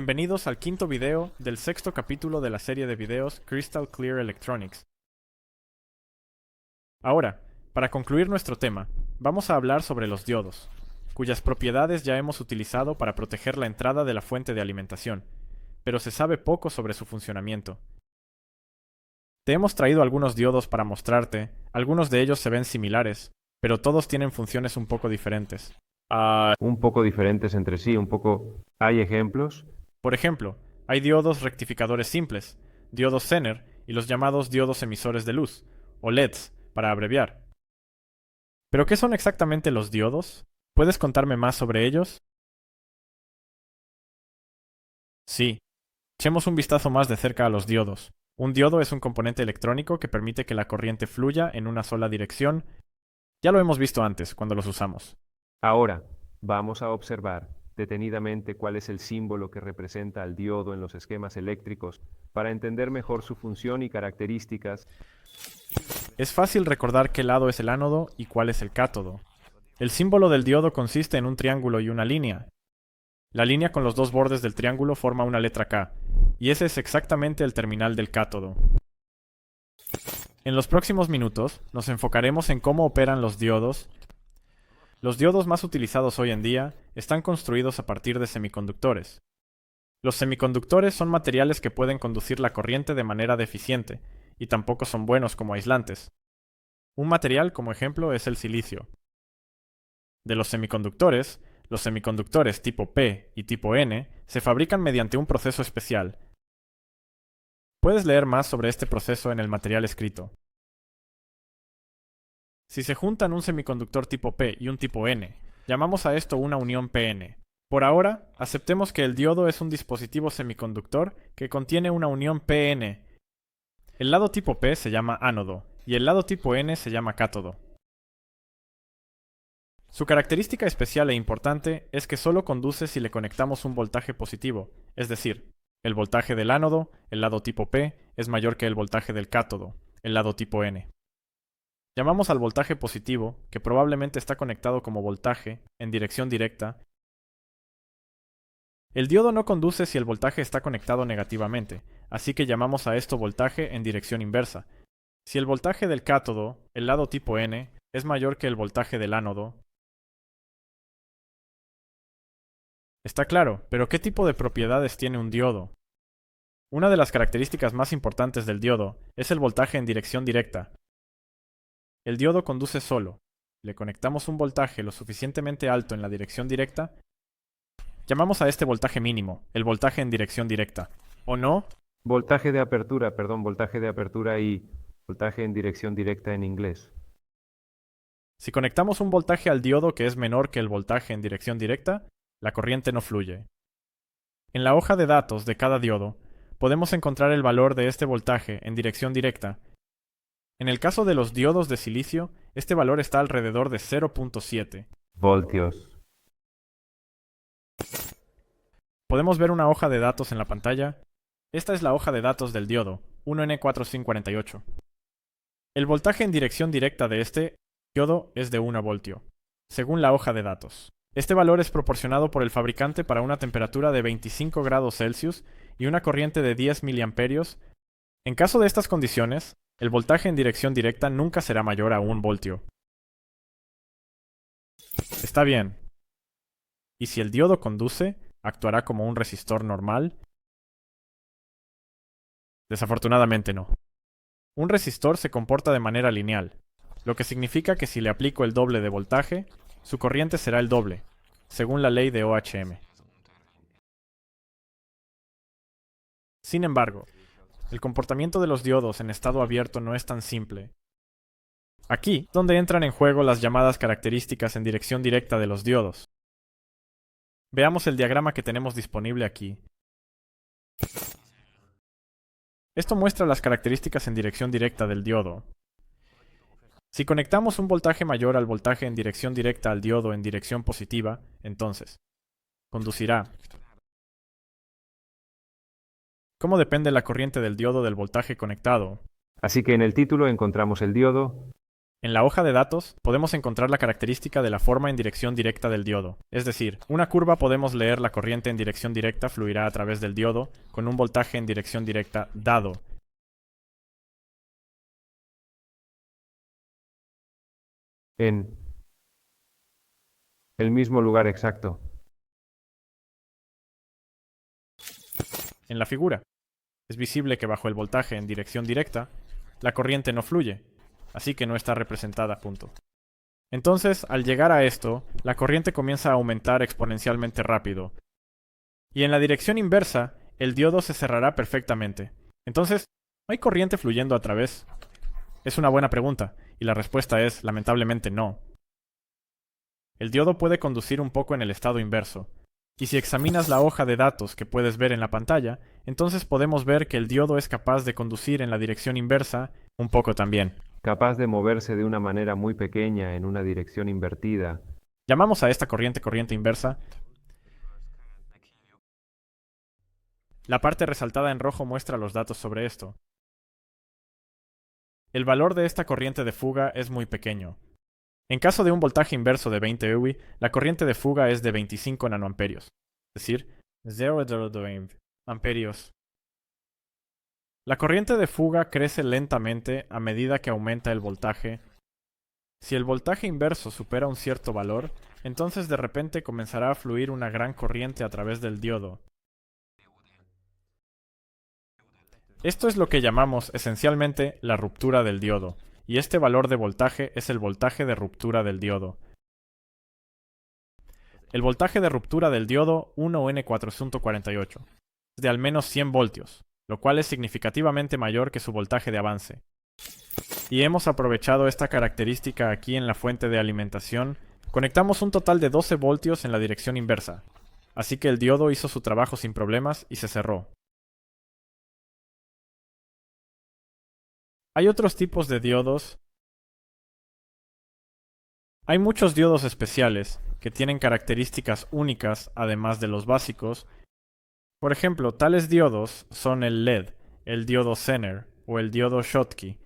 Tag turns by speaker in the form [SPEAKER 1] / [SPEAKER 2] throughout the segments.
[SPEAKER 1] Bienvenidos al quinto video del sexto capítulo de la serie de videos Crystal Clear Electronics. Ahora, para concluir nuestro tema, vamos a hablar sobre los diodos, cuyas propiedades ya hemos utilizado para proteger la entrada de la fuente de alimentación, pero se sabe poco sobre su funcionamiento. Te hemos traído algunos diodos para mostrarte, algunos de ellos se ven similares, pero todos tienen funciones un poco diferentes.
[SPEAKER 2] Un poco diferentes entre sí, un poco... ¿Hay ejemplos?
[SPEAKER 1] Por ejemplo, hay diodos rectificadores simples, diodos Zener y los llamados diodos emisores de luz, o LEDs, para abreviar. ¿Pero qué son exactamente los diodos? ¿Puedes contarme más sobre ellos? Sí. Echemos un vistazo más de cerca a los diodos. Un diodo es un componente electrónico que permite que la corriente fluya en una sola dirección. Ya lo hemos visto antes, cuando los usamos.
[SPEAKER 2] Ahora, vamos a observar detenidamente cuál es el símbolo que representa al diodo en los esquemas eléctricos para entender mejor su función y características.
[SPEAKER 1] Es fácil recordar qué lado es el ánodo y cuál es el cátodo. El símbolo del diodo consiste en un triángulo y una línea. La línea con los dos bordes del triángulo forma una letra K, y ese es exactamente el terminal del cátodo. En los próximos minutos nos enfocaremos en cómo operan los diodos. Los diodos más utilizados hoy en día están construidos a partir de semiconductores. Los semiconductores son materiales que pueden conducir la corriente de manera deficiente, y tampoco son buenos como aislantes. Un material como ejemplo es el silicio. De los semiconductores tipo P y tipo N se fabrican mediante un proceso especial. Puedes leer más sobre este proceso en el material escrito. Si se juntan un semiconductor tipo P y un tipo N, llamamos a esto una unión PN. Por ahora, aceptemos que el diodo es un dispositivo semiconductor que contiene una unión PN. El lado tipo P se llama ánodo y el lado tipo N se llama cátodo. Su característica especial e importante es que solo conduce si le conectamos un voltaje positivo, es decir, el voltaje del ánodo, el lado tipo P, es mayor que el voltaje del cátodo, el lado tipo N. Llamamos al voltaje positivo, que probablemente está conectado como voltaje, en dirección directa. El diodo no conduce si el voltaje está conectado negativamente, así que llamamos a esto voltaje en dirección inversa. Si el voltaje del cátodo, el lado tipo N, es mayor que el voltaje del ánodo. Está claro, pero ¿qué tipo de propiedades tiene un diodo? Una de las características más importantes del diodo es el voltaje en dirección directa. El diodo conduce solo. Le conectamos un voltaje lo suficientemente alto en la dirección directa. Llamamos a este voltaje mínimo, el voltaje en dirección directa. ¿O no?
[SPEAKER 2] Voltaje de apertura y voltaje en dirección directa en inglés.
[SPEAKER 1] Si conectamos un voltaje al diodo que es menor que el voltaje en dirección directa, la corriente no fluye. En la hoja de datos de cada diodo, podemos encontrar el valor de este voltaje en dirección directa. En el caso de los diodos de silicio, este valor está alrededor de 0.7.
[SPEAKER 2] Voltios.
[SPEAKER 1] Podemos ver una hoja de datos en la pantalla. Esta es la hoja de datos del diodo, 1N4548. El voltaje en dirección directa de este diodo es de 1 voltio, según la hoja de datos. Este valor es proporcionado por el fabricante para una temperatura de 25 grados Celsius y una corriente de 10 miliamperios. En caso de estas condiciones, el voltaje en dirección directa nunca será mayor a 1 voltio. Está bien. ¿Y si el diodo conduce, actuará como un resistor normal? Desafortunadamente no. Un resistor se comporta de manera lineal, lo que significa que si le aplico el doble de voltaje, su corriente será el doble, según la ley de Ohm. Sin embargo, el comportamiento de los diodos en estado abierto no es tan simple. Aquí, donde entran en juego las llamadas características en dirección directa de los diodos. Veamos el diagrama que tenemos disponible aquí. Esto muestra las características en dirección directa del diodo. Si conectamos un voltaje mayor al voltaje en dirección directa al diodo en dirección positiva, entonces conducirá. ¿Cómo depende la corriente del diodo del voltaje conectado?
[SPEAKER 2] Así que en el título encontramos el diodo.
[SPEAKER 1] En la hoja de datos podemos encontrar la característica de la forma en dirección directa del diodo. Es decir, una curva podemos leer la corriente en dirección directa fluirá a través del diodo con un voltaje en dirección directa dado.
[SPEAKER 2] En el mismo lugar exacto.
[SPEAKER 1] En la figura, es visible que bajo el voltaje en dirección directa, la corriente no fluye, así que no está representada. Entonces, al llegar a esto, la corriente comienza a aumentar exponencialmente rápido. Y en la dirección inversa, el diodo se cerrará perfectamente. Entonces, ¿hay corriente fluyendo a través? Es una buena pregunta, y la respuesta es, lamentablemente, no. El diodo puede conducir un poco en el estado inverso. Y si examinas la hoja de datos que puedes ver en la pantalla, entonces podemos ver que el diodo es capaz de conducir en la dirección inversa un poco también.
[SPEAKER 2] Capaz de moverse de una manera muy pequeña en una dirección invertida.
[SPEAKER 1] Llamamos a esta corriente inversa. La parte resaltada en rojo muestra los datos sobre esto. El valor de esta corriente de fuga es muy pequeño. En caso de un voltaje inverso de 20 EUI, la corriente de fuga es de 25 nanoamperios, es decir, 0,020 amperios. La corriente de fuga crece lentamente a medida que aumenta el voltaje. Si el voltaje inverso supera un cierto valor, entonces de repente comenzará a fluir una gran corriente a través del diodo. Esto es lo que llamamos esencialmente la ruptura del diodo, y este valor de voltaje es el voltaje de ruptura del diodo. El voltaje de ruptura del diodo 1N448 es de al menos 100 voltios, lo cual es significativamente mayor que su voltaje de avance. Y hemos aprovechado esta característica aquí en la fuente de alimentación. Conectamos un total de 12 voltios en la dirección inversa, así que el diodo hizo su trabajo sin problemas y se cerró. Hay otros tipos de diodos. Hay muchos diodos especiales que tienen características únicas además de los básicos. Por ejemplo, tales diodos son el LED, el diodo Zener o el diodo Schottky.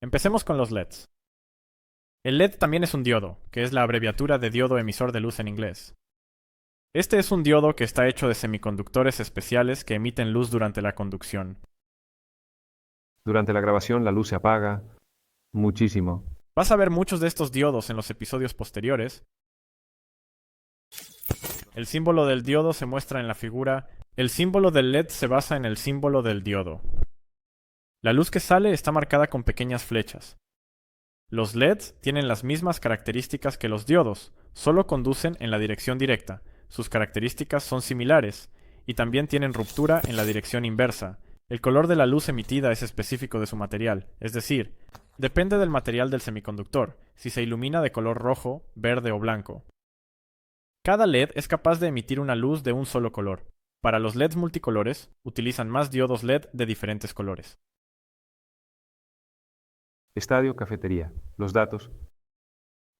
[SPEAKER 1] Empecemos con los LEDs. El LED también es un diodo, que es la abreviatura de diodo emisor de luz en inglés. Este es un diodo que está hecho de semiconductores especiales que emiten luz durante la conducción.
[SPEAKER 2] Durante la grabación la luz se apaga muchísimo.
[SPEAKER 1] Vas a ver muchos de estos diodos en los episodios posteriores. El símbolo del diodo se muestra en la figura. El símbolo del LED se basa en el símbolo del diodo. La luz que sale está marcada con pequeñas flechas. Los LEDs tienen las mismas características que los diodos, solo conducen en la dirección directa. Sus características son similares, y también tienen ruptura en la dirección inversa. El color de la luz emitida es específico de su material, es decir, depende del material del semiconductor, si se ilumina de color rojo, verde o blanco. Cada LED es capaz de emitir una luz de un solo color. Para los LEDs multicolores, utilizan más diodos LED de diferentes colores.
[SPEAKER 2] Estadio, cafetería. Los datos.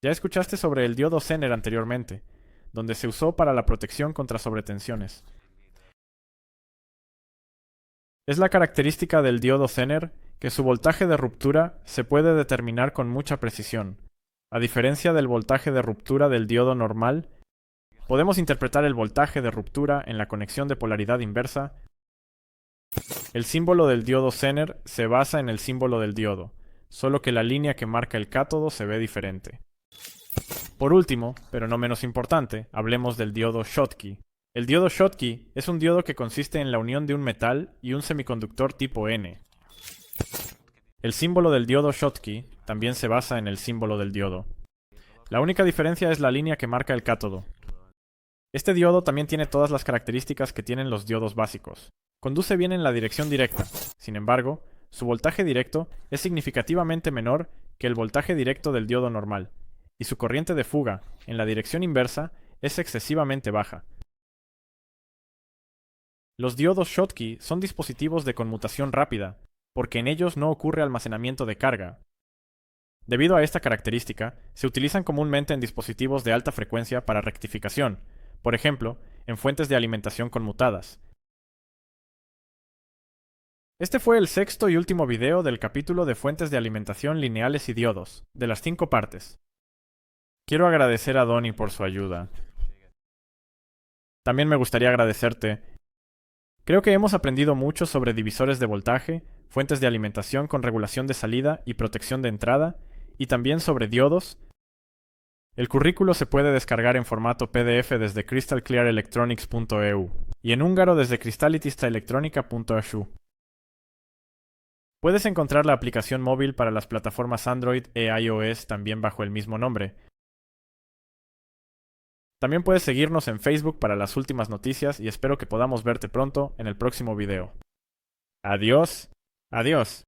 [SPEAKER 1] Ya escuchaste sobre el diodo Zener anteriormente, donde se usó para la protección contra sobretensiones. Es la característica del diodo Zener que su voltaje de ruptura se puede determinar con mucha precisión. A diferencia del voltaje de ruptura del diodo normal, podemos interpretar el voltaje de ruptura en la conexión de polaridad inversa. El símbolo del diodo Zener se basa en el símbolo del diodo, solo que la línea que marca el cátodo se ve diferente. Por último, pero no menos importante, hablemos del diodo Schottky. El diodo Schottky es un diodo que consiste en la unión de un metal y un semiconductor tipo N. El símbolo del diodo Schottky también se basa en el símbolo del diodo. La única diferencia es la línea que marca el cátodo. Este diodo también tiene todas las características que tienen los diodos básicos. Conduce bien en la dirección directa. Sin embargo, su voltaje directo es significativamente menor que el voltaje directo del diodo normal, y su corriente de fuga, en la dirección inversa, es excesivamente baja. Los diodos Schottky son dispositivos de conmutación rápida, porque en ellos no ocurre almacenamiento de carga. Debido a esta característica, se utilizan comúnmente en dispositivos de alta frecuencia para rectificación, por ejemplo, en fuentes de alimentación conmutadas. Este fue el sexto y último video del capítulo de fuentes de alimentación lineales y diodos, de las 5 partes. Quiero agradecer a Donnie por su ayuda. También me gustaría agradecerte. Creo que hemos aprendido mucho sobre divisores de voltaje, fuentes de alimentación con regulación de salida y protección de entrada, y también sobre diodos. El currículo se puede descargar en formato PDF desde crystalclearelectronics.eu y en húngaro desde crystallitistaelectronica.hu. Puedes encontrar la aplicación móvil para las plataformas Android e iOS también bajo el mismo nombre. También puedes seguirnos en Facebook para las últimas noticias y espero que podamos verte pronto en el próximo video. Adiós. Adiós.